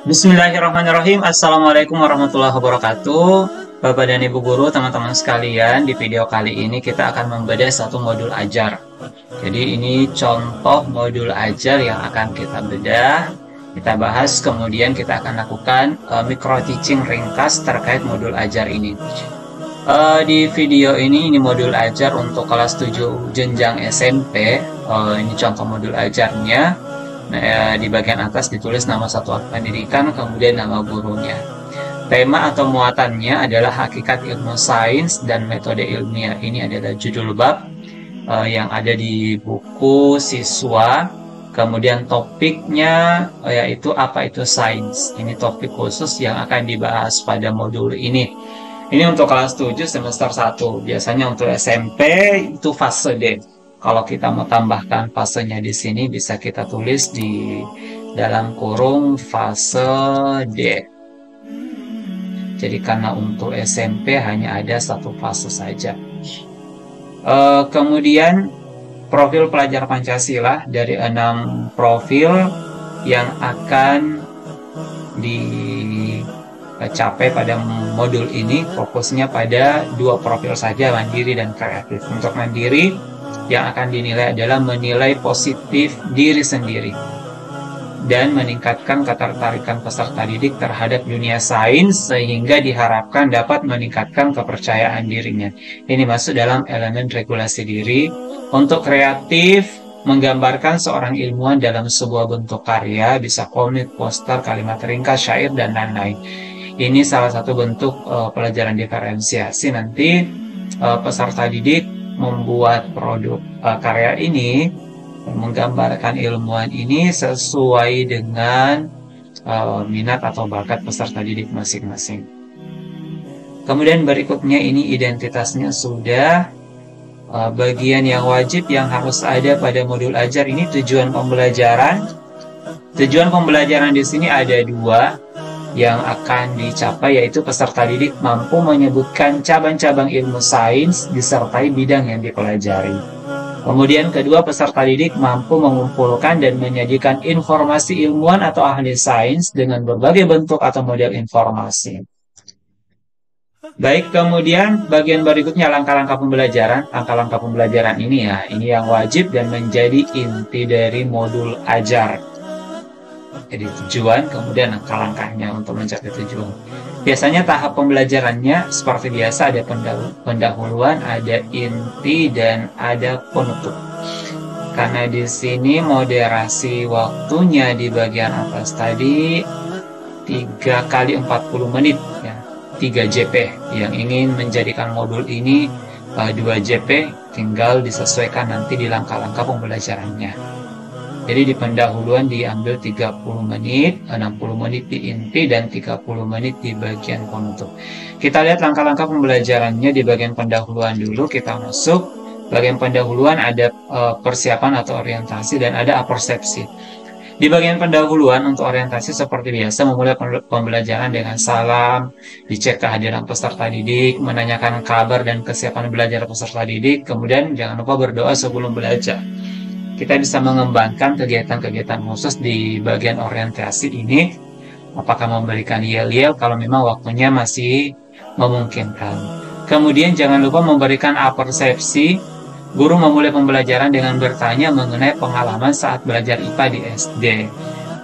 Bismillahirrahmanirrahim. Assalamualaikum warahmatullahi wabarakatuh. Bapak dan Ibu Guru, teman-teman sekalian, di video kali ini kita akan membedah satu modul ajar. Jadi ini contoh modul ajar yang akan kita bedah, kita bahas, kemudian kita akan lakukan micro teaching ringkas terkait modul ajar ini. Di video ini modul ajar untuk kelas 7 jenjang SMP. Ini contoh modul ajarnya. Nah, di bagian atas ditulis nama satuan pendidikan, kemudian nama gurunya. Tema atau muatannya adalah hakikat ilmu sains dan metode ilmiah. Ini adalah judul bab yang ada di buku siswa. Kemudian topiknya yaitu apa itu sains. Ini topik khusus yang akan dibahas pada modul ini. Ini untuk kelas 7 semester 1. Biasanya untuk SMP itu fase D. Kalau kita mau tambahkan fasenya di sini, bisa kita tulis di dalam kurung fase D. Jadi karena untuk SMP hanya ada satu fase saja. Kemudian profil pelajar Pancasila dari 6 profil yang akan dicapai pada modul ini, fokusnya pada 2 profil saja, mandiri dan kreatif. Untuk mandiri, yang akan dinilai adalah menilai positif diri sendiri dan meningkatkan ketertarikan peserta didik terhadap dunia sains sehingga diharapkan dapat meningkatkan kepercayaan dirinya. Ini masuk dalam elemen regulasi diri. Untuk kreatif, menggambarkan seorang ilmuwan dalam sebuah bentuk karya, bisa komik, poster, kalimat ringkas, syair, dan lain-lain. Ini salah satu bentuk pelajaran diferensiasi. Nanti peserta didik membuat produk karya ini, menggambarkan ilmuwan ini sesuai dengan minat atau bakat peserta didik masing-masing. Kemudian berikutnya ini identitasnya sudah. Bagian yang wajib yang harus ada pada modul ajar ini tujuan pembelajaran. Tujuan pembelajaran di sini ada 2 yang akan dicapai, yaitu peserta didik mampu menyebutkan cabang-cabang ilmu sains disertai bidang yang dipelajari. Kemudian kedua, peserta didik mampu mengumpulkan dan menyajikan informasi ilmuwan atau ahli sains dengan berbagai bentuk atau model informasi. Baik, kemudian bagian berikutnya langkah-langkah pembelajaran. Langkah-langkah pembelajaran ini ini yang wajib dan menjadi inti dari modul ajar. Jadi tujuan, kemudian langkah-langkahnya untuk mencapai tujuan. Biasanya tahap pembelajarannya seperti biasa, ada pendahuluan, ada inti, dan ada penutup. Karena di sini moderasi waktunya di bagian atas tadi 3 kali 40 menit ya, 3 JP. Yang ingin menjadikan modul ini 2 JP tinggal disesuaikan nanti di langkah-langkah pembelajarannya. Jadi di pendahuluan diambil 30 menit, 60 menit di inti, dan 30 menit di bagian penutup. Kita lihat langkah-langkah pembelajarannya di bagian pendahuluan dulu. Kita masuk. Bagian pendahuluan ada persiapan atau orientasi dan ada apersepsi. Di bagian pendahuluan untuk orientasi seperti biasa, memulai pembelajaran dengan salam, dicek kehadiran peserta didik, menanyakan kabar dan kesiapan belajar peserta didik, kemudian jangan lupa berdoa sebelum belajar. Kita bisa mengembangkan kegiatan-kegiatan khusus di bagian orientasi ini, apakah memberikan yel-yel kalau memang waktunya masih memungkinkan. Kemudian jangan lupa memberikan apersepsi. Guru memulai pembelajaran dengan bertanya mengenai pengalaman saat belajar IPA di SD.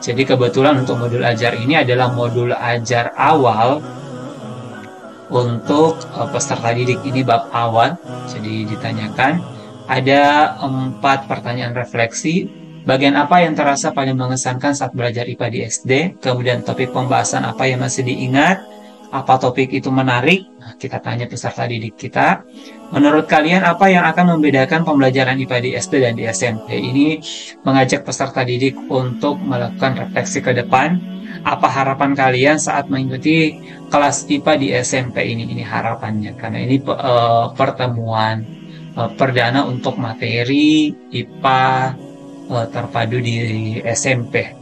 Jadi kebetulan untuk modul ajar ini adalah modul ajar awal untuk peserta didik. Ini bab awal, jadi ditanyakan. Ada 4 pertanyaan refleksi. Bagian apa yang terasa paling mengesankan saat belajar IPA di SD? Kemudian topik pembahasan apa yang masih diingat? Apa topik itu menarik? Kita tanya peserta didik kita. Menurut kalian apa yang akan membedakan pembelajaran IPA di SD dan di SMP? Ini mengajak peserta didik untuk melakukan refleksi ke depan. Apa harapan kalian saat mengikuti kelas IPA di SMP ini? Ini harapannya, karena ini pertemuan perdana untuk materi IPA terpadu di SMP.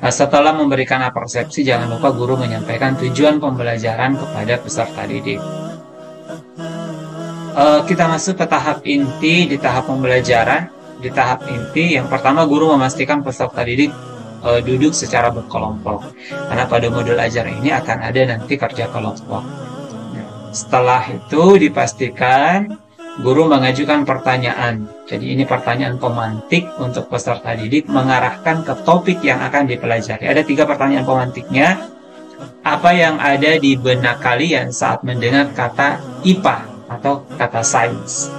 Setelah memberikan apersepsi, jangan lupa guru menyampaikan tujuan pembelajaran kepada peserta didik. Kita masuk ke tahap inti di tahap pembelajaran. Di tahap inti, yang pertama guru memastikan peserta didik duduk secara berkelompok. Karena pada modul ajar ini akan ada nanti kerja kelompok. Setelah itu dipastikan guru mengajukan pertanyaan. Jadi ini pertanyaan pemantik untuk peserta didik mengarahkan ke topik yang akan dipelajari. Ada 3 pertanyaan pemantiknya. Apa yang ada di benak kalian saat mendengar kata IPA atau kata sains?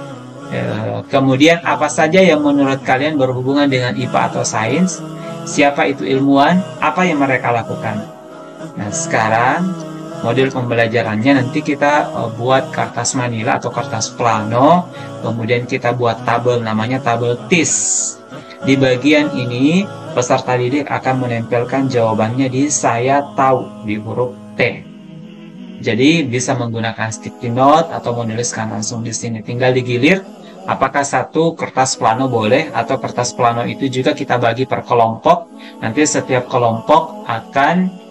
Kemudian apa saja yang menurut kalian berhubungan dengan IPA atau sains? Siapa itu ilmuwan? Apa yang mereka lakukan? Nah, sekarang model pembelajarannya nanti kita buat kertas manila atau kertas plano, kemudian kita buat tabel, namanya tabel TIS. Di bagian ini peserta didik akan menempelkan jawabannya di saya tahu di huruf T. Jadi bisa menggunakan sticky note atau menuliskan langsung di sini. Tinggal digilir apakah satu kertas plano boleh atau kertas plano itu juga kita bagi per kelompok. Nanti setiap kelompok akan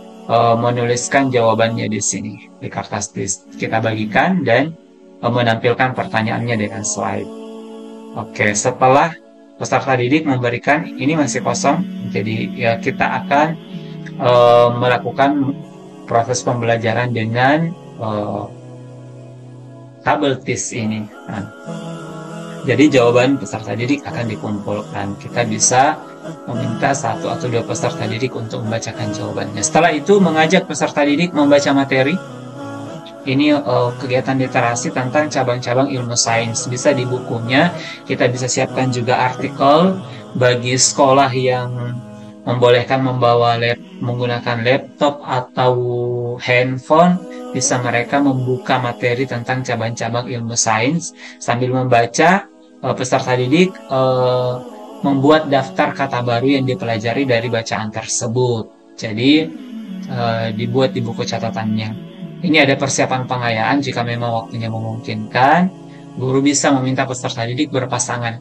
menuliskan jawabannya di sini di kertas TIS. Kita bagikan dan menampilkan pertanyaannya dengan slide. Oke, setelah peserta didik memberikan ini masih kosong, jadi ya kita akan melakukan proses pembelajaran dengan tabel TIS ini. Nah, jadi jawaban peserta didik akan dikumpulkan. Kita bisa meminta 1 atau 2 peserta didik untuk membacakan jawabannya. Setelah itu mengajak peserta didik membaca materi. Ini kegiatan literasi tentang cabang-cabang ilmu sains. Bisa di bukunya, kita bisa siapkan juga artikel bagi sekolah yang membolehkan membawa menggunakan laptop atau handphone. Bisa mereka membuka materi tentang cabang-cabang ilmu sains sambil membaca. Peserta didik membuat daftar kata baru yang dipelajari dari bacaan tersebut. Jadi dibuat di buku catatannya. Ini ada persiapan pengayaan jika memang waktunya memungkinkan. Guru bisa meminta peserta didik pasangan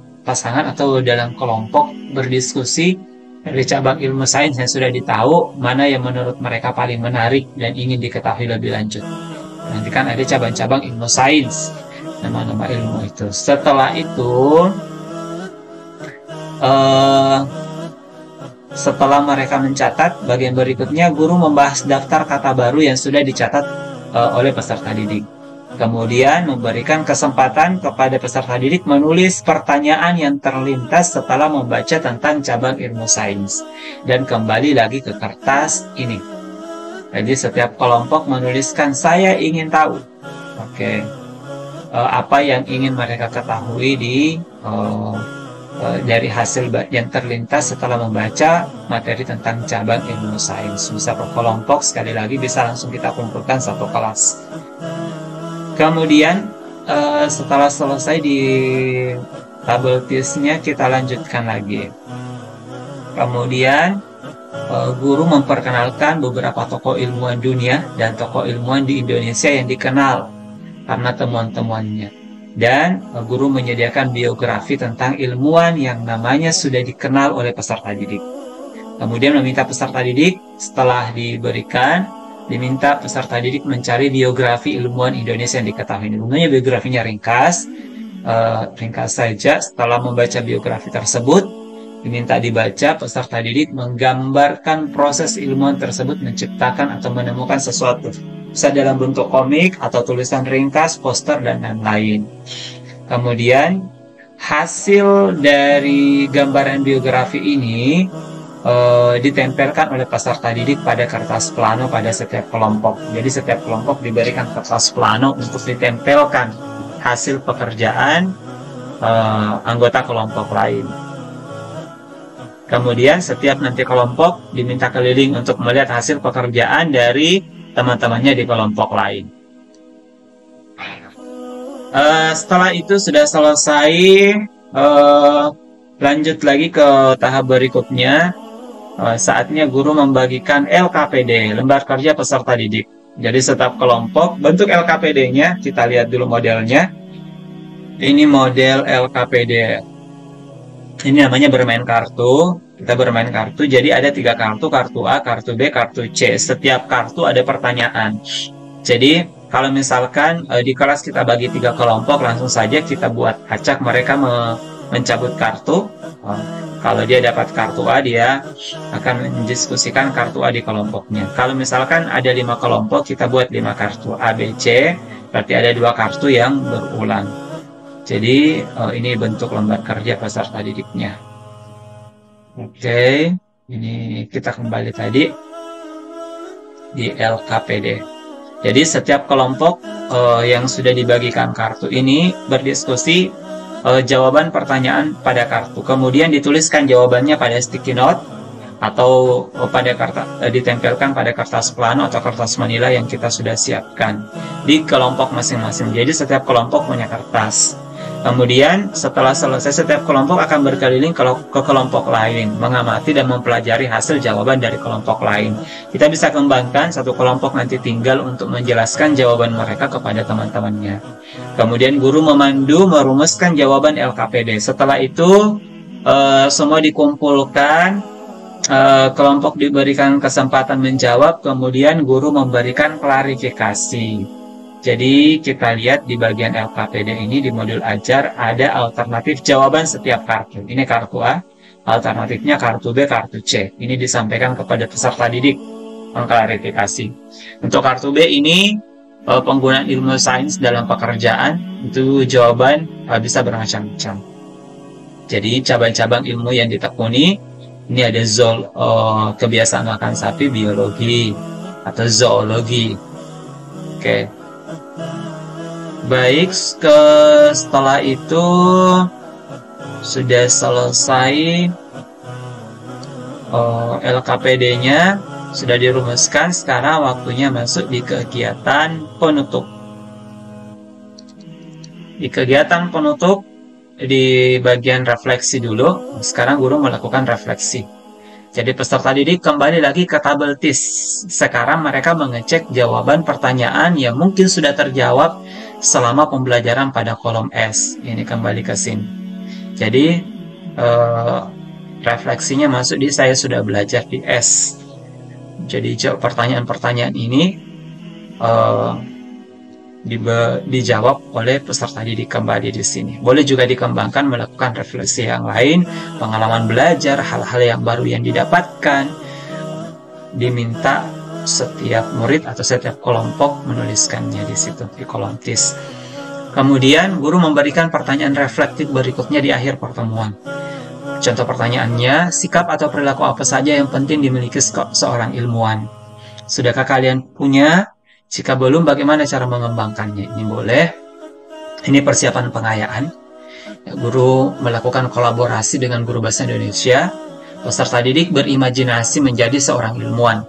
atau dalam kelompok berdiskusi dari cabang ilmu sains yang sudah ditahu, mana yang menurut mereka paling menarik dan ingin diketahui lebih lanjut. Nanti kan ada cabang-cabang ilmu sains, nama-nama ilmu itu. Setelah itu, setelah mereka mencatat, bagian berikutnya guru membahas daftar kata baru yang sudah dicatat oleh peserta didik. Kemudian memberikan kesempatan kepada peserta didik menulis pertanyaan yang terlintas setelah membaca tentang cabang ilmu sains. Dan kembali lagi ke kertas ini. Jadi setiap kelompok menuliskan saya ingin tahu. Oke. Apa yang ingin mereka ketahui dari hasil yang terlintas setelah membaca materi tentang cabang ilmu sains. Bisa per kelompok, sekali lagi bisa langsung kita kumpulkan satu kelas. Kemudian setelah selesai di tabel TIS-nya, kita lanjutkan lagi. Kemudian guru memperkenalkan beberapa tokoh ilmuwan dunia dan tokoh ilmuwan di Indonesia yang dikenal karena temuan-temuannya. Dan guru menyediakan biografi tentang ilmuwan yang namanya sudah dikenal oleh peserta didik. Kemudian meminta peserta didik, setelah diberikan, diminta peserta didik mencari biografi ilmuwan Indonesia yang diketahui. Tentunya biografinya ringkas saja. Setelah membaca biografi tersebut, diminta dibaca, peserta didik menggambarkan proses ilmuwan tersebut menciptakan atau menemukan sesuatu. Bisa dalam bentuk komik atau tulisan ringkas, poster, dan lain-lain. Kemudian hasil dari gambaran biografi ini ditempelkan oleh peserta didik pada kertas plano pada setiap kelompok. Jadi setiap kelompok diberikan kertas plano untuk ditempelkan hasil pekerjaan anggota kelompok lain. Kemudian setiap nanti kelompok diminta keliling untuk melihat hasil pekerjaan dari teman-temannya di kelompok lain. Setelah itu sudah selesai, lanjut lagi ke tahap berikutnya. Saatnya guru membagikan LKPD, lembar kerja peserta didik. Jadi setiap kelompok, bentuk LKPD-nya, kita lihat dulu modelnya. Ini model LKPD. Ini namanya bermain kartu. Kita bermain kartu, jadi ada 3 kartu, kartu A, kartu B, kartu C. Setiap kartu ada pertanyaan. Jadi kalau misalkan di kelas kita bagi 3 kelompok, langsung saja kita buat acak mereka mencabut kartu. Kalau dia dapat kartu A, dia akan mendiskusikan kartu A di kelompoknya. Kalau misalkan ada 5 kelompok, kita buat 5 kartu A, B, C, berarti ada 2 kartu yang berulang. Jadi ini bentuk lembar kerja peserta didiknya. Oke, ini kita kembali tadi di LKPD. Jadi setiap kelompok yang sudah dibagikan kartu ini berdiskusi jawaban pertanyaan pada kartu. Kemudian dituliskan jawabannya pada sticky note atau pada ditempelkan pada kertas plano atau kertas manila yang kita sudah siapkan di kelompok masing-masing. Jadi setiap kelompok punya kertas. Kemudian setelah selesai, setiap kelompok akan berkeliling ke kelompok lain, mengamati dan mempelajari hasil jawaban dari kelompok lain. Kita bisa kembangkan, satu kelompok nanti tinggal untuk menjelaskan jawaban mereka kepada teman-temannya. Kemudian guru memandu merumuskan jawaban LKPD. Setelah itu semua dikumpulkan, kelompok diberikan kesempatan menjawab, kemudian guru memberikan klarifikasi. Jadi kita lihat di bagian LKPD ini di modul ajar ada alternatif jawaban setiap kartu. Ini kartu A, alternatifnya kartu B, kartu C. Ini disampaikan kepada peserta didik mengklarifikasi. Untuk kartu B ini penggunaan ilmu sains dalam pekerjaan, itu jawaban bisa bermacam-macam. Jadi cabang-cabang ilmu yang ditekuni, ini ada kebiasaan makan sapi, biologi atau zoologi. Oke. Baik, setelah itu sudah selesai LKPD-nya, sudah dirumuskan. Sekarang waktunya masuk di kegiatan penutup. Di kegiatan penutup, di bagian refleksi dulu. Sekarang guru melakukan refleksi. Jadi peserta didik kembali lagi ke tabel TIS. Sekarang mereka mengecek jawaban pertanyaan yang mungkin sudah terjawab selama pembelajaran pada kolom S. Ini kembali ke sini. Jadi refleksinya masuk di saya sudah belajar di S. Jadi pertanyaan-pertanyaan ini dijawab oleh peserta didik kembali di sini. Boleh juga dikembangkan melakukan refleksi yang lain, pengalaman belajar, hal-hal yang baru yang didapatkan. Diminta setiap murid atau setiap kelompok menuliskannya di situ di kolom TIS. Kemudian guru memberikan pertanyaan reflektif berikutnya di akhir pertemuan. Contoh pertanyaannya, sikap atau perilaku apa saja yang penting dimiliki seorang ilmuwan? Sudahkah kalian punya? Jika belum, bagaimana cara mengembangkannya? Ini boleh. Ini persiapan pengayaan. Guru melakukan kolaborasi dengan guru bahasa Indonesia. Peserta didik berimajinasi menjadi seorang ilmuwan.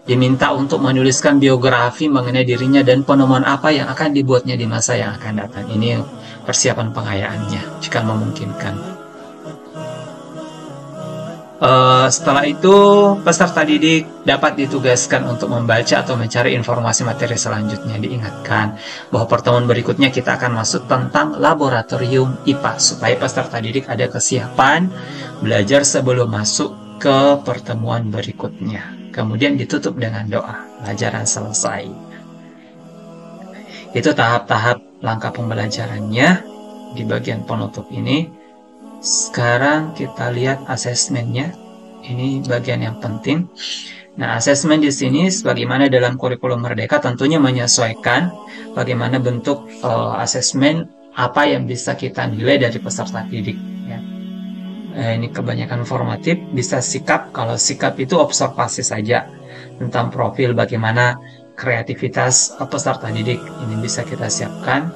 Diminta untuk menuliskan biografi mengenai dirinya dan penemuan apa yang akan dibuatnya di masa yang akan datang. Ini persiapan pengayaannya, jika memungkinkan. Setelah itu, peserta didik dapat ditugaskan untuk membaca atau mencari informasi materi selanjutnya. Diingatkan bahwa pertemuan berikutnya kita akan masuk tentang laboratorium IPA, supaya peserta didik ada kesiapan belajar sebelum masuk ke pertemuan berikutnya. Kemudian ditutup dengan doa, pelajaran selesai. Itu tahap-tahap langkah pembelajarannya di bagian penutup ini. Sekarang kita lihat asesmennya. Ini bagian yang penting. Nah, asesmen di sini sebagaimana dalam kurikulum Merdeka tentunya menyesuaikan bagaimana bentuk asesmen apa yang bisa kita nilai dari peserta didik. Ya. Ini kebanyakan formatif, bisa sikap. Kalau sikap itu observasi saja tentang profil bagaimana kreativitas peserta didik. Ini bisa kita siapkan.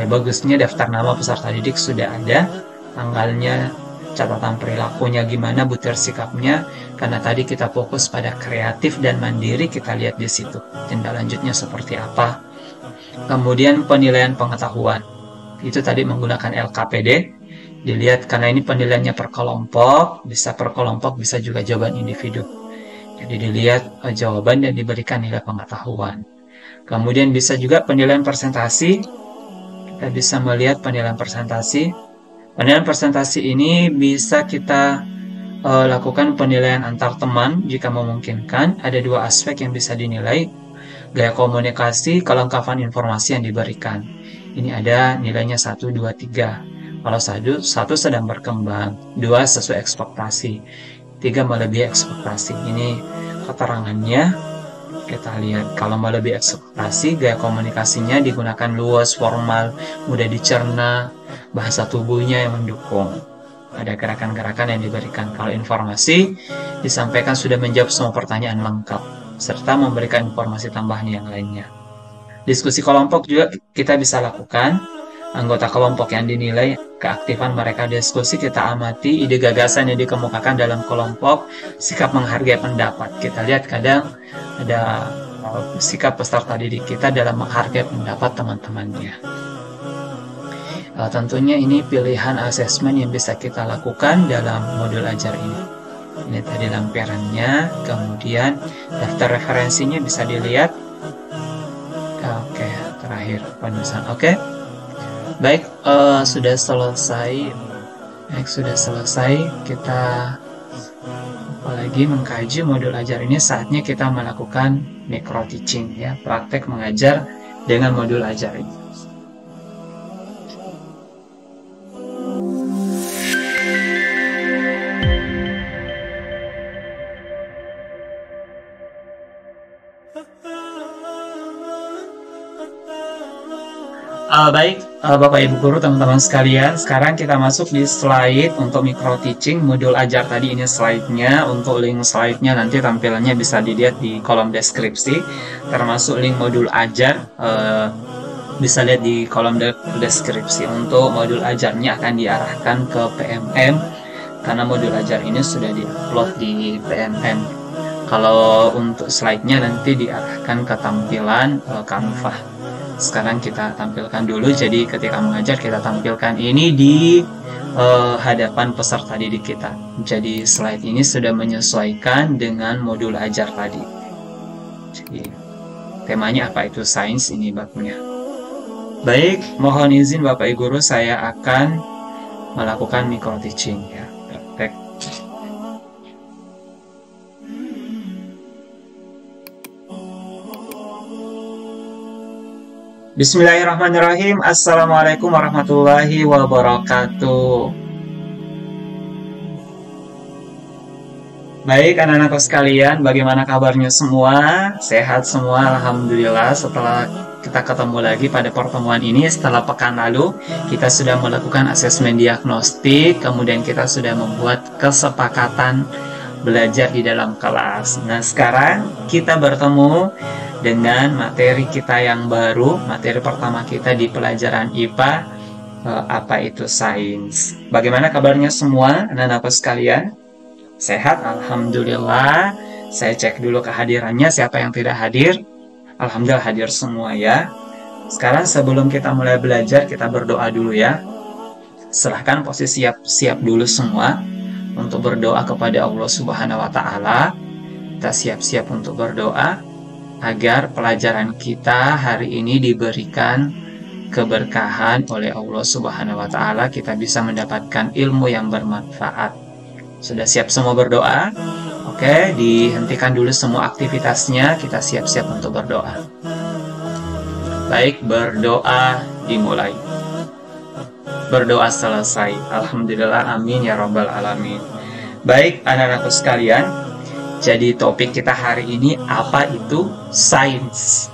Bagusnya daftar nama peserta didik sudah ada, tanggalnya, catatan perilakunya gimana, butir sikapnya, karena tadi kita fokus pada kreatif dan mandiri, kita lihat di situ tindak lanjutnya seperti apa. Kemudian penilaian pengetahuan, itu tadi menggunakan LKPD, dilihat karena ini penilaiannya per kelompok, bisa juga jawaban individu. Jadi dilihat jawaban dan diberikan nilai pengetahuan. Kemudian bisa juga penilaian presentasi. Kita bisa melihat penilaian presentasi. Penilaian presentasi ini bisa kita lakukan penilaian antar teman jika memungkinkan. Ada dua aspek yang bisa dinilai. Gaya komunikasi, kelengkapan informasi yang diberikan. Ini ada nilainya 1, 2, 3. Kalau satu sedang berkembang, 2 sesuai ekspektasi, 3 melebihi ekspektasi. Ini keterangannya. Kita lihat, kalau melebihi ekspektasi, gaya komunikasinya digunakan luas, formal, mudah dicerna, bahasa tubuhnya yang mendukung. Ada gerakan-gerakan yang diberikan. Kalau informasi disampaikan sudah menjawab semua pertanyaan lengkap, serta memberikan informasi tambahan yang lainnya. Diskusi kelompok juga kita bisa lakukan. Anggota kelompok yang dinilai keaktifan mereka diskusi, kita amati ide gagasan yang dikemukakan dalam kelompok, sikap menghargai pendapat. Kita lihat kadang ada sikap peserta didik kita dalam menghargai pendapat teman-temannya. Tentunya ini pilihan asesmen yang bisa kita lakukan dalam modul ajar ini. Ini tadi lampirannya, kemudian daftar referensinya bisa dilihat. Oke, terakhir penulisan. Oke, baik, sudah selesai. Baik, sudah selesai. Kita apalagi mengkaji modul ajar ini, saatnya kita melakukan micro teaching, ya, praktek mengajar dengan modul ajar ini. Baik, Bapak Ibu Guru, teman-teman sekalian, sekarang kita masuk di slide untuk micro teaching modul ajar tadi. Ini slide-nya. Untuk link slide-nya nanti tampilannya bisa dilihat di kolom deskripsi, termasuk link modul ajar bisa lihat di kolom deskripsi. Untuk modul ajarnya akan diarahkan ke PMM karena modul ajar ini sudah di-upload di PMM. Kalau untuk slide-nya nanti diarahkan ke tampilan Canva. Sekarang kita tampilkan dulu, jadi ketika mengajar kita tampilkan ini di hadapan peserta didik kita. Jadi slide ini sudah menyesuaikan dengan modul ajar tadi. Jadi temanya apa itu sains, ini babnya. Baik, mohon izin Bapak Ibu Guru, saya akan melakukan micro teaching, ya. Praktek. Bismillahirrahmanirrahim. Assalamualaikum warahmatullahi wabarakatuh. Baik, anak-anakku sekalian, bagaimana kabarnya semua? Sehat semua, alhamdulillah. Setelah kita ketemu lagi pada pertemuan ini, setelah pekan lalu kita sudah melakukan asesmen diagnostik, kemudian kita sudah membuat kesepakatan belajar di dalam kelas. Nah, sekarang kita bertemu dengan materi kita yang baru, materi pertama kita di pelajaran IPA, apa itu sains. Bagaimana kabarnya semua, anak-anakku sekalian? Sehat? Alhamdulillah. Saya cek dulu kehadirannya, siapa yang tidak hadir. Alhamdulillah hadir semua, ya. Sekarang sebelum kita mulai belajar, kita berdoa dulu, ya. Silahkan posisi siap dulu semua untuk berdoa kepada Allah Subhanahu wa Ta'ala. Kita siap-siap untuk berdoa agar pelajaran kita hari ini diberikan keberkahan oleh Allah Subhanahu wa Ta'ala, kita bisa mendapatkan ilmu yang bermanfaat. Sudah siap semua berdoa? Oke, dihentikan dulu semua aktivitasnya, kita siap-siap untuk berdoa. Baik, berdoa dimulai. Berdoa selesai. Alhamdulillah, amin ya rabbal alamin. Baik, anak-anakku sekalian, jadi topik kita hari ini, apa itu sains?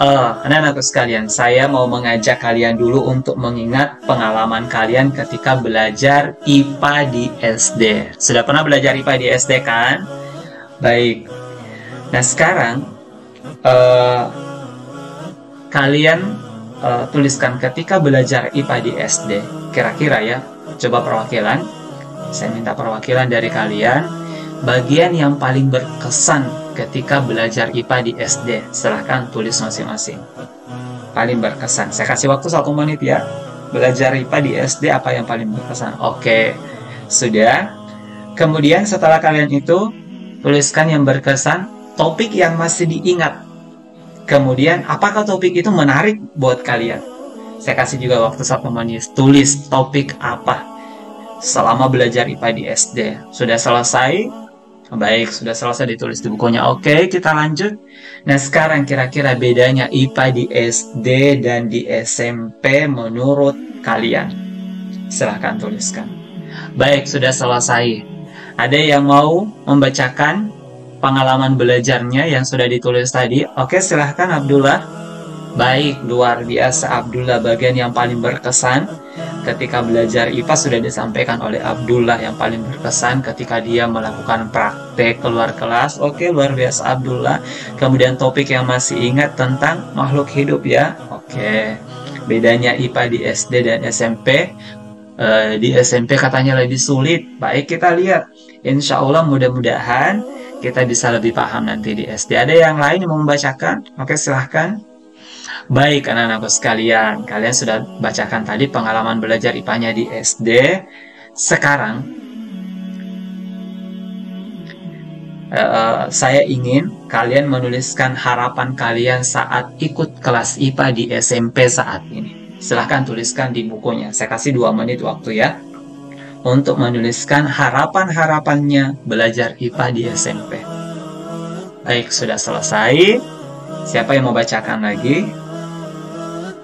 Anak-anakku sekalian, saya mau mengajak kalian dulu untuk mengingat pengalaman kalian ketika belajar IPA di SD. Sudah pernah belajar IPA di SD kan? Baik. Nah, sekarang kalian tuliskan ketika belajar IPA di SD. Kira-kira ya, coba perwakilan. Saya minta perwakilan dari kalian, bagian yang paling berkesan ketika belajar IPA di SD. Silahkan tulis masing-masing. Paling berkesan. Saya kasih waktu 1 menit, ya. Belajar IPA di SD, apa yang paling berkesan? Oke, sudah. Kemudian setelah kalian itu, tuliskan yang berkesan, topik yang masih diingat. Kemudian, apakah topik itu menarik buat kalian? Saya kasih juga waktu 1 menit. Tulis topik apa selama belajar IPA di SD. Sudah selesai? Baik, sudah selesai ditulis di bukunya. Oke, kita lanjut. Nah, sekarang kira-kira bedanya IPA di SD dan di SMP menurut kalian? Silahkan tuliskan. Baik, sudah selesai. Ada yang mau membacakan pengalaman belajarnya yang sudah ditulis tadi? Oke, silahkan Abdullah. Baik, luar biasa Abdullah. Bagian yang paling berkesan ketika belajar IPA sudah disampaikan oleh Abdullah. Yang paling berkesan ketika dia melakukan praktek keluar kelas. Oke, luar biasa Abdullah. Kemudian topik yang masih ingat tentang makhluk hidup ya. Oke, bedanya IPA di SD dan SMP. Di SMP katanya lebih sulit. Baik, kita lihat. Insya Allah mudah-mudahan kita bisa lebih paham nanti di SD. Ada yang lain yang mau membacakan? Oke, silahkan. Baik, anak-anakku sekalian, kalian sudah bacakan tadi pengalaman belajar IPA-nya di SD. Sekarang, saya ingin kalian menuliskan harapan kalian saat ikut kelas IPA di SMP saat ini. Silahkan tuliskan di bukunya. Saya kasih 2 menit waktu ya, untuk menuliskan harapan-harapannya belajar IPA di SMP. Baik, sudah selesai. Siapa yang mau bacakan lagi?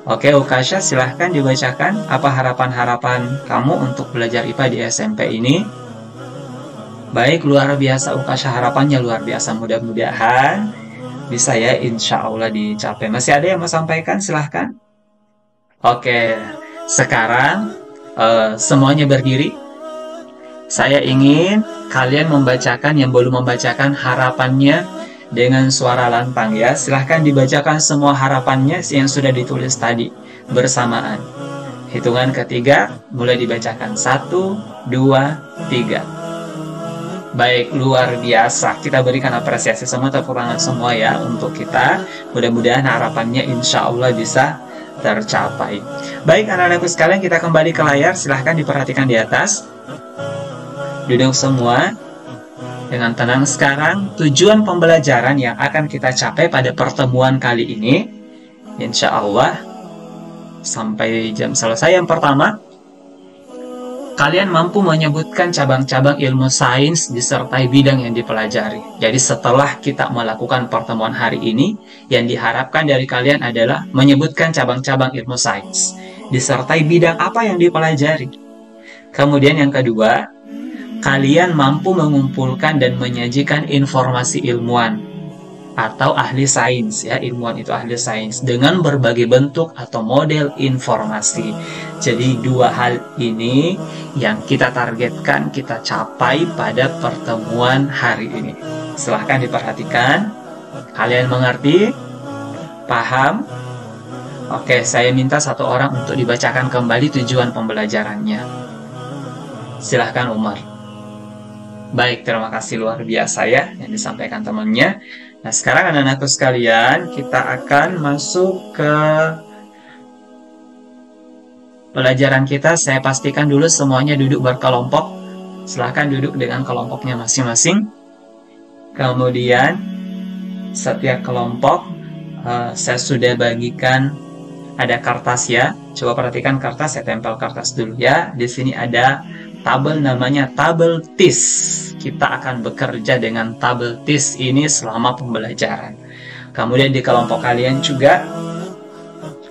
Oke, Ukasha, silahkan dibacakan apa harapan-harapan kamu untuk belajar IPA di SMP ini. Baik, luar biasa Ukasha, harapannya luar biasa. Mudah-mudahan bisa ya, insya Allah dicapai. Masih ada yang mau sampaikan? Silahkan. Oke, sekarang semuanya berdiri. Saya ingin kalian membacakan, yang belum membacakan harapannya dengan suara lantang ya. Silahkan dibacakan semua harapannya yang sudah ditulis tadi bersamaan. Hitungan ketiga mulai dibacakan. 1, 2, 3. Baik, luar biasa. Kita berikan apresiasi semua, tepuk tangan semua ya untuk kita. Mudah-mudahan harapannya insya Allah bisa tercapai. Baik, anak-anakku sekalian, kita kembali ke layar. Silahkan diperhatikan di atas. Duduk semua dengan tenang. Sekarang tujuan pembelajaran yang akan kita capai pada pertemuan kali ini, insya Allah sampai jam selesai. Yang pertama, kalian mampu menyebutkan cabang-cabang ilmu sains disertai bidang yang dipelajari. Jadi setelah kita melakukan pertemuan hari ini, yang diharapkan dari kalian adalah menyebutkan cabang-cabang ilmu sains disertai bidang apa yang dipelajari. Kemudian yang kedua, kalian mampu mengumpulkan dan menyajikan informasi ilmuwan atau ahli sains ya, ilmuwan itu ahli sains dengan berbagai bentuk atau model informasi. Jadi 2 hal ini yang kita targetkan kita capai pada pertemuan hari ini. Silahkan diperhatikan. Kalian mengerti? Paham? Oke, saya minta 1 orang untuk dibacakan kembali tujuan pembelajarannya. Silahkan Umar. Baik, terima kasih luar biasa ya yang disampaikan temannya. Nah, sekarang anak-anakku sekalian, kita akan masuk ke pelajaran kita. Saya pastikan dulu semuanya duduk berkelompok. Silahkan duduk dengan kelompoknya masing-masing. Kemudian, setiap kelompok saya sudah bagikan ada kertas ya. Coba perhatikan kertas, saya tempel kertas dulu ya. Di sini ada tabel namanya tabel TIS. Kita akan bekerja dengan tabel TIS ini selama pembelajaran. Kemudian di kelompok kalian juga,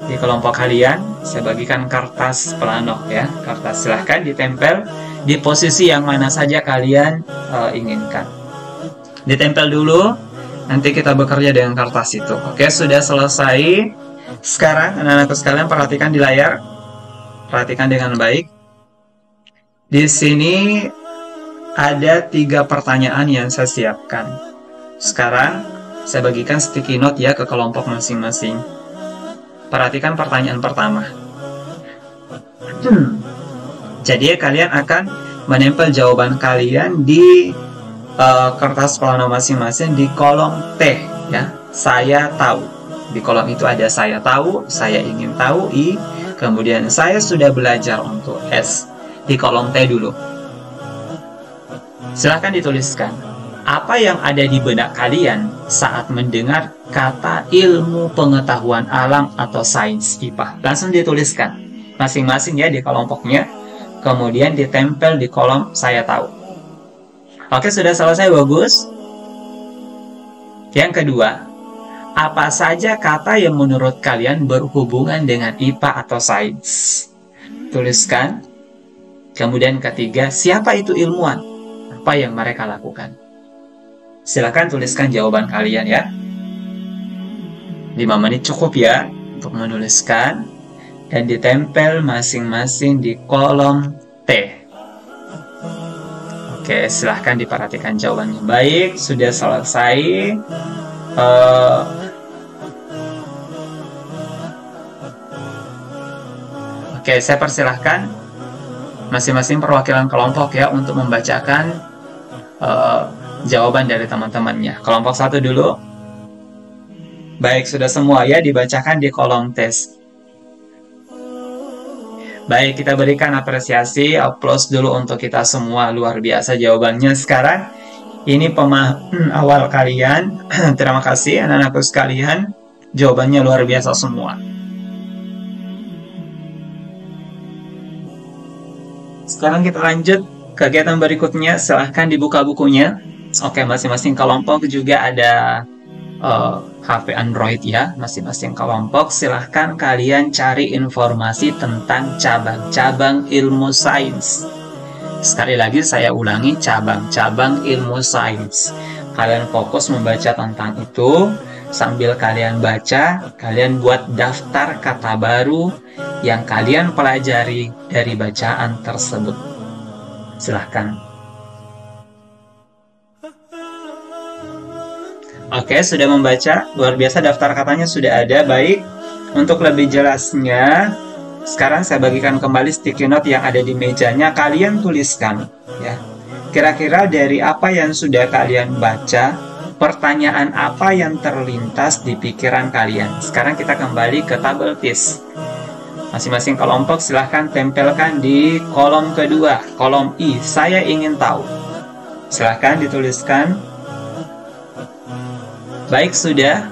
di kelompok kalian saya bagikan kertas plano ya. Kertas silahkan ditempel di posisi yang mana saja kalian inginkan. Ditempel dulu, nanti kita bekerja dengan kertas itu. Oke, sudah selesai. Sekarang anak-anakku sekalian perhatikan di layar. Perhatikan dengan baik. Di sini ada 3 pertanyaan yang saya siapkan. Sekarang saya bagikan sticky note ya ke kelompok masing-masing. Perhatikan pertanyaan pertama. Jadi kalian akan menempel jawaban kalian di kertas plano masing-masing di kolom T ya. Saya tahu. Di kolom itu ada saya tahu, saya ingin tahu I, kemudian saya sudah belajar untuk S. Di kolom T dulu. Silahkan dituliskan. Apa yang ada di benak kalian saat mendengar kata ilmu pengetahuan alam atau sains IPA? Langsung dituliskan. Masing-masing ya di kelompoknya. Kemudian ditempel di kolom saya tahu. Oke, sudah selesai, bagus. Yang kedua, apa saja kata yang menurut kalian berhubungan dengan IPA atau sains? Tuliskan. Kemudian ketiga, siapa itu ilmuwan? Apa yang mereka lakukan? Silakan tuliskan jawaban kalian ya. 5 menit cukup ya untuk menuliskan dan ditempel masing-masing di kolom T. Oke, silahkan diperhatikan jawabannya. Baik, sudah selesai. Oke, saya persilahkan masing-masing perwakilan kelompok ya untuk membacakan jawaban dari teman-temannya. Kelompok 1 dulu. Baik, sudah semua ya dibacakan di kolom tes. Baik, kita berikan apresiasi, aplaus dulu untuk kita semua. Luar biasa jawabannya. Sekarang ini pemahaman awal kalian. Terima kasih anak-anakku sekalian. Jawabannya luar biasa semua. Sekarang kita lanjut kegiatan berikutnya. Silahkan dibuka bukunya. Oke, masing-masing kelompok juga ada HP Android ya. Masing-masing kelompok silahkan kalian cari informasi tentang cabang-cabang ilmu sains. Sekali lagi saya ulangi, cabang-cabang ilmu sains. Kalian fokus membaca tentang itu. Sambil kalian baca, kalian buat daftar kata baru yang kalian pelajari dari bacaan tersebut. Silahkan. Oke, sudah membaca. Luar biasa, daftar katanya sudah ada. Baik, untuk lebih jelasnya, sekarang saya bagikan kembali sticky note yang ada di mejanya. Kalian tuliskan ya. Kira-kira dari apa yang sudah kalian baca, pertanyaan apa yang terlintas di pikiran kalian. Sekarang kita kembali ke tabel TIS. Masing-masing kelompok silahkan tempelkan di kolom kedua, kolom I. Saya ingin tahu. Silahkan dituliskan. Baik, sudah.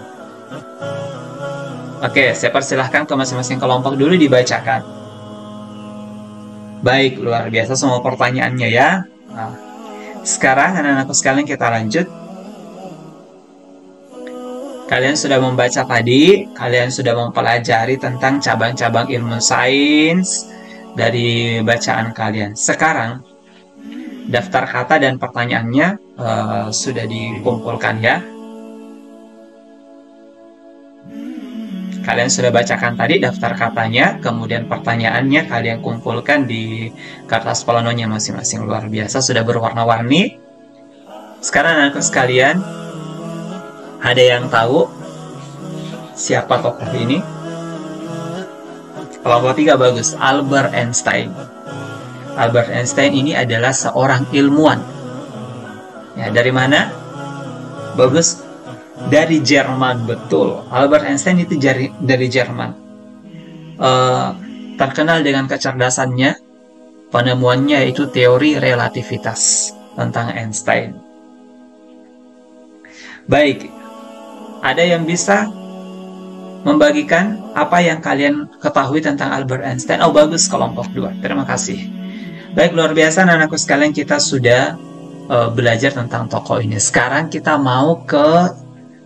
Oke, saya persilahkan ke masing-masing kelompok dulu dibacakan. Baik, luar biasa semua pertanyaannya ya. Nah, sekarang anak-anakku sekalian kita lanjut. Kalian sudah membaca tadi, kalian sudah mempelajari tentang cabang-cabang ilmu sains dari bacaan kalian. Sekarang, daftar kata dan pertanyaannya sudah dikumpulkan ya. Kalian sudah bacakan tadi daftar katanya, kemudian pertanyaannya kalian kumpulkan di kertas pelenonya masing-masing. Luar biasa, sudah berwarna-warni. Sekarang anak-anak sekalian, ada yang tahu siapa tokoh ini? Kelompok 3 bagus, Albert Einstein. Albert Einstein ini adalah seorang ilmuwan. Ya, dari mana? Bagus. Dari Jerman, betul. Albert Einstein itu dari Jerman. Terkenal dengan kecerdasannya. Penemuannya yaitu teori relativitas tentang Einstein. Baik, ada yang bisa membagikan apa yang kalian ketahui tentang Albert Einstein? Oh, bagus, kelompok 2. Terima kasih. Baik, luar biasa anak-anakku sekalian, kita sudah belajar tentang tokoh ini. Sekarang kita mau ke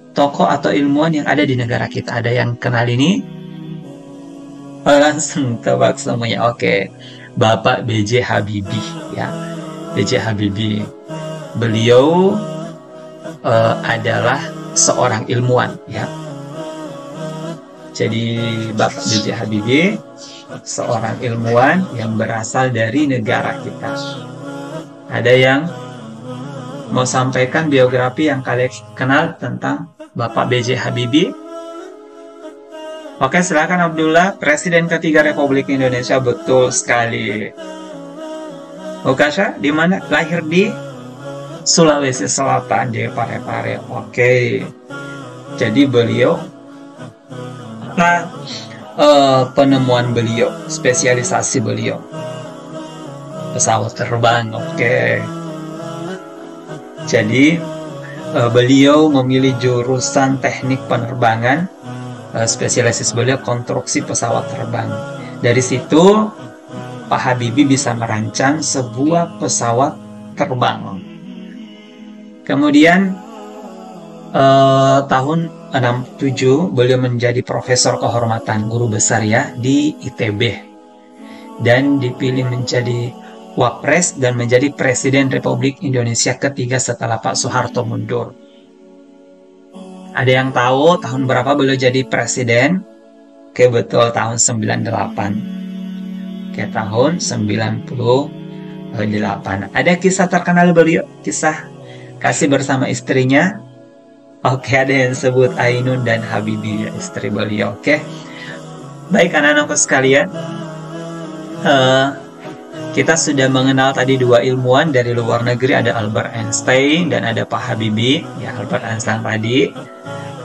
tokoh atau ilmuwan yang ada di negara kita. Ada yang kenal ini? Oh, langsung tebak semuanya. Oke, Bapak B.J. Habibie ya. B.J. Habibie. Beliau adalah seorang ilmuwan ya. Jadi Bapak B.J. Habibie seorang ilmuwan yang berasal dari negara kita. Ada yang mau sampaikan biografi yang kalian kenal tentang Bapak B.J. Habibie? Oke, silakan Abdullah, Presiden ketiga Republik Indonesia. Betul sekali. Okasha, di mana? Lahir di Sulawesi Selatan, di Parepare. Oke. Jadi beliau apa penemuan beliau, spesialisasi beliau? Pesawat terbang. Oke. Jadi beliau memilih jurusan teknik penerbangan, spesialisasi beliau konstruksi pesawat terbang. Dari situ Pak Habibie bisa merancang sebuah pesawat terbang. Kemudian tahun 67 beliau menjadi profesor kehormatan, guru besar ya di ITB, dan dipilih menjadi Wapres dan menjadi Presiden Republik Indonesia ketiga setelah Pak Soeharto mundur. Ada yang tahu tahun berapa beliau jadi presiden? Oke, betul, tahun 98. Oke, tahun 98. Ada kisah terkenal beliau, kisah kasih bersama istrinya. Oke, ada yang sebut Ainun dan Habibie, istri beliau. Oke, baik anak-anakku sekalian, kita sudah mengenal tadi dua ilmuwan dari luar negeri, ada Albert Einstein dan ada Pak Habibie. Ya, Albert Einstein tadi,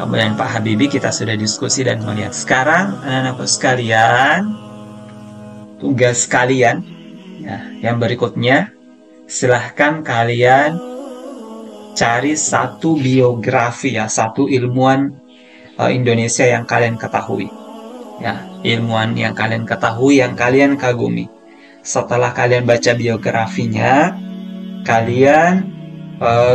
kemudian Pak Habibie kita sudah diskusi dan melihat. Sekarang anak-anakku sekalian, tugas kalian ya, yang berikutnya, silahkan kalian cari satu biografi ya, satu ilmuwan Indonesia yang kalian ketahui ya, ilmuwan yang kalian ketahui, yang kalian kagumi. Setelah kalian baca biografinya, kalian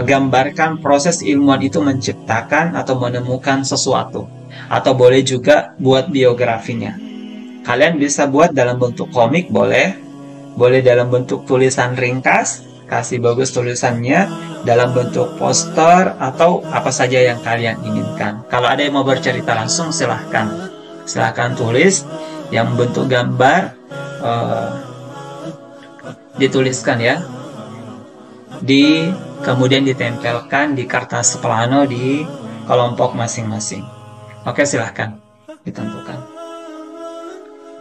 gambarkan proses ilmuwan itu menciptakan atau menemukan sesuatu, atau boleh juga buat biografinya. Kalian bisa buat dalam bentuk komik, boleh dalam bentuk tulisan ringkas, kasih bagus tulisannya, dalam bentuk poster, atau apa saja yang kalian inginkan. Kalau ada yang mau bercerita langsung, silahkan tulis yang bentuk gambar, dituliskan ya, kemudian ditempelkan di kertas plano di kelompok masing-masing. Oke, silahkan ditentukan.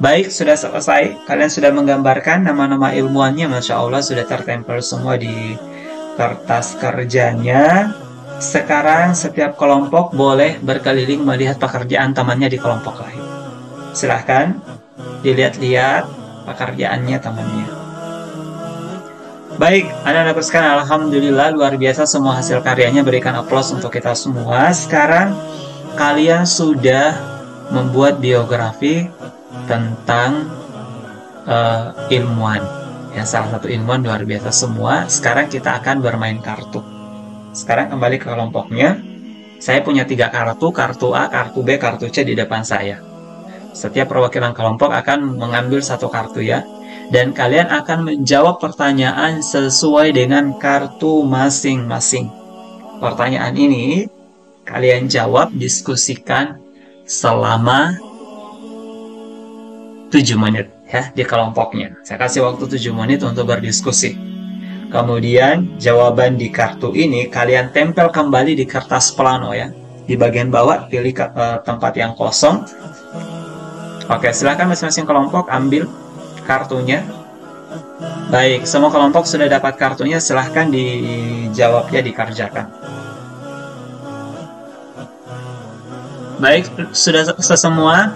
Baik, sudah selesai. Kalian sudah menggambarkan nama-nama ilmuwannya, Masya Allah, sudah tertempel semua di kertas kerjanya. Sekarang setiap kelompok boleh berkeliling melihat pekerjaan temannya di kelompok lain. Silahkan dilihat-lihat pekerjaannya temannya. Baik, anak-anak sekalian, alhamdulillah luar biasa semua hasil karyanya, berikan aplaus untuk kita semua. Sekarang kalian sudah membuat biografi tentang ilmuwan ya, salah satu ilmuwan luar biasa semua. Sekarang kita akan bermain kartu. Sekarang kembali ke kelompoknya. Saya punya 3 kartu, kartu A, kartu B, kartu C di depan saya. Setiap perwakilan kelompok akan mengambil 1 kartu ya, dan kalian akan menjawab pertanyaan sesuai dengan kartu masing-masing. Pertanyaan ini kalian jawab, diskusikan selama 7 menit ya di kelompoknya. Saya kasih waktu 7 menit untuk berdiskusi. Kemudian jawaban di kartu ini kalian tempel kembali di kertas plano ya. Di bagian bawah pilih tempat yang kosong. Oke, silakan masing-masing kelompok ambil kartunya. Baik, semua kelompok sudah dapat kartunya, silahkan dijawabnya, dikerjakan. Baik, sudah selesai semua.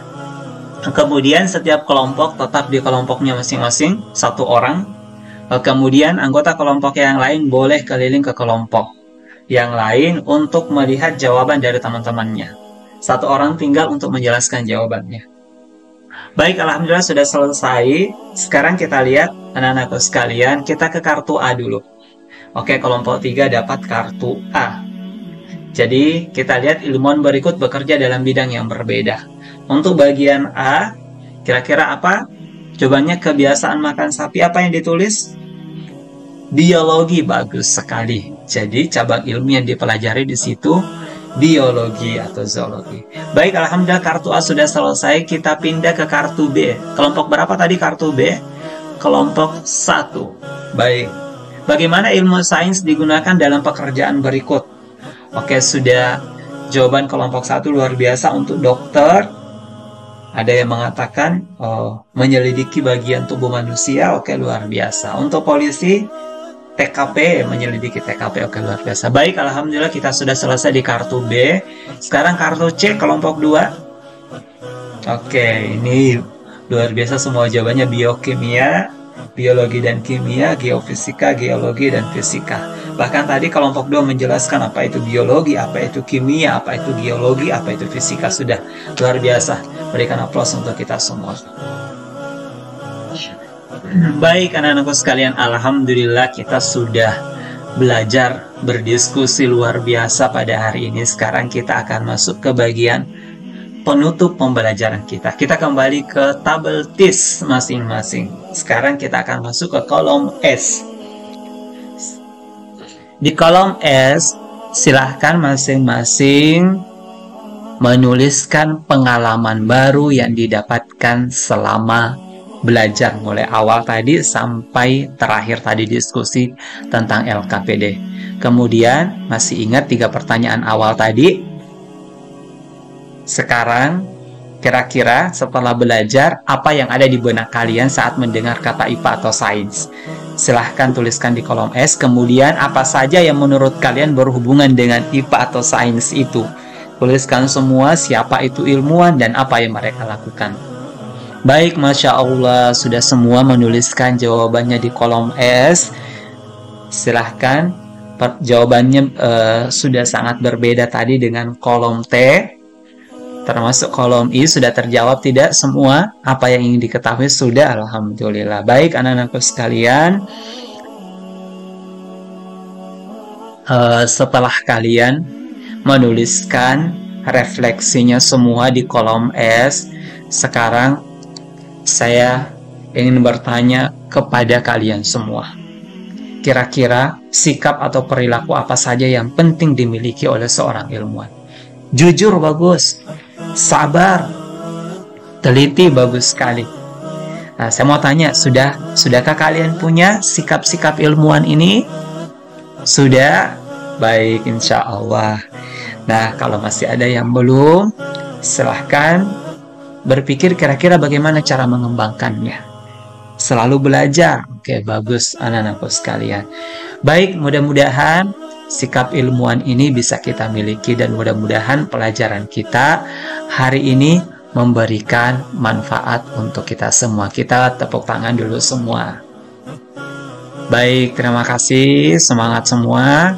Kemudian setiap kelompok tetap di kelompoknya masing-masing, 1 orang. Kemudian anggota kelompok yang lain boleh keliling ke kelompok yang lain untuk melihat jawaban dari teman-temannya. 1 orang tinggal untuk menjelaskan jawabannya. Baik, alhamdulillah sudah selesai. Sekarang kita lihat anak-anakku sekalian, kita ke kartu A dulu. Oke, kelompok 3 dapat kartu A. Jadi kita lihat ilmuwan berikut bekerja dalam bidang yang berbeda. Untuk bagian A, kira-kira apa? Jawabannya kebiasaan makan sapi. Apa yang ditulis? Biologi, bagus sekali. Jadi cabang ilmu yang dipelajari di situ biologi atau zoologi. Baik, alhamdulillah kartu A sudah selesai. Kita pindah ke kartu B. Kelompok berapa tadi kartu B? Kelompok 1. Baik. Bagaimana ilmu sains digunakan dalam pekerjaan berikut? Oke, sudah. Jawaban kelompok 1 luar biasa. Untuk dokter, ada yang mengatakan menyelidiki bagian tubuh manusia. Oke, luar biasa. Untuk polisi, TKP, menyelidiki TKP. Oke, luar biasa. Baik, alhamdulillah kita sudah selesai di kartu B. Sekarang kartu C, kelompok 2. Oke, ini luar biasa semua jawabannya biokimia, biologi dan kimia, geofisika, geologi dan fisika. Bahkan tadi kelompok 2 menjelaskan apa itu biologi, apa itu kimia, apa itu geologi, apa itu fisika. Sudah luar biasa. Berikan aplaus untuk kita semua. Baik anak-anakku sekalian, alhamdulillah kita sudah belajar berdiskusi luar biasa pada hari ini. Sekarang kita akan masuk ke bagian penutup pembelajaran kita. Kita kembali ke tabel TIS masing-masing. Sekarang kita akan masuk ke kolom S. Di kolom S, silahkan masing-masing menuliskan pengalaman baru yang didapatkan selama belajar, mulai awal tadi sampai terakhir tadi diskusi tentang LKPD. Kemudian masih ingat 3 pertanyaan awal tadi? Sekarang kira-kira setelah belajar, apa yang ada di benak kalian saat mendengar kata IPA atau sains? Silahkan tuliskan di kolom S. Kemudian apa saja yang menurut kalian berhubungan dengan IPA atau sains itu? Tuliskan semua siapa itu ilmuwan dan apa yang mereka lakukan. Baik, Masya Allah, sudah semua menuliskan jawabannya di kolom S. Silahkan, jawabannya sudah sangat berbeda tadi dengan kolom T. Termasuk kolom I sudah terjawab tidak semua? Apa yang ingin diketahui sudah, alhamdulillah. Baik, anak-anakku sekalian, setelah kalian menuliskan refleksinya semua di kolom S, sekarang saya ingin bertanya kepada kalian semua. Kira-kira sikap atau perilaku apa saja yang penting dimiliki oleh seorang ilmuwan? Jujur bagus, sabar, teliti bagus sekali. Nah, saya mau tanya, sudahkah kalian punya sikap-sikap ilmuwan ini? Sudah? Baik, insya Allah. Nah, kalau masih ada yang belum, silahkan berpikir kira-kira bagaimana cara mengembangkannya. Selalu belajar. Oke, bagus anak-anakku sekalian. Baik, mudah-mudahan sikap ilmuwan ini bisa kita miliki dan mudah-mudahan pelajaran kita hari ini memberikan manfaat untuk kita semua. Kita tepuk tangan dulu semua. Baik, terima kasih, semangat semua.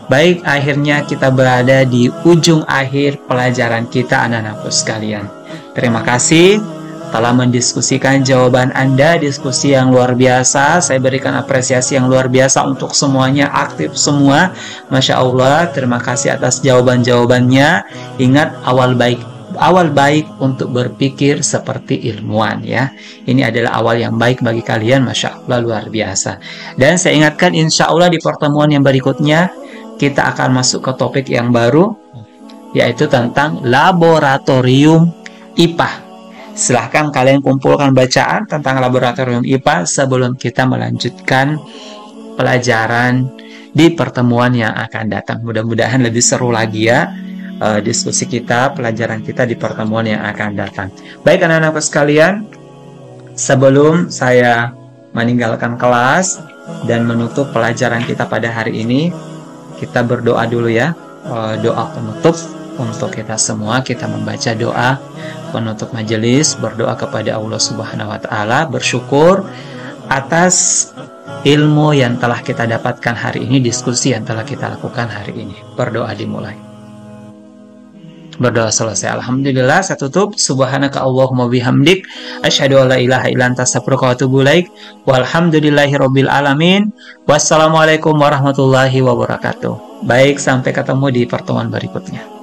Baik, akhirnya kita berada di ujung akhir pelajaran kita anak-anakku sekalian. Terima kasih telah mendiskusikan jawaban Anda, diskusi yang luar biasa. Saya berikan apresiasi yang luar biasa untuk semuanya, aktif semua. Masya Allah, terima kasih atas jawaban-jawabannya. Ingat, awal baik untuk berpikir seperti ilmuwan ya. Ini adalah awal yang baik bagi kalian, Masya Allah, luar biasa. Dan saya ingatkan, insya Allah di pertemuan yang berikutnya kita akan masuk ke topik yang baru, yaitu tentang laboratorium IPA. Silahkan kalian kumpulkan bacaan tentang laboratorium IPA sebelum kita melanjutkan pelajaran di pertemuan yang akan datang. Mudah-mudahan lebih seru lagi ya diskusi kita, pelajaran kita di pertemuan yang akan datang. Baik anak-anakku sekalian, sebelum saya meninggalkan kelas dan menutup pelajaran kita pada hari ini, kita berdoa dulu ya, doa penutup untuk kita semua. Kita membaca doa penutup majelis, berdoa kepada Allah Subhanahu wa Ta'ala, bersyukur atas ilmu yang telah kita dapatkan hari ini, diskusi yang telah kita lakukan hari ini. Berdoa dimulai. Berdoa selesai. Alhamdulillah, saya tutup. Subhanaka Allahumma bihamdik, asyhadu an la ilaha illa anta astaghfiruka wa atubu ilaik. Walhamdulillahirabbil alamin. Wassalamualaikum warahmatullahi wabarakatuh. Baik, sampai ketemu di pertemuan berikutnya.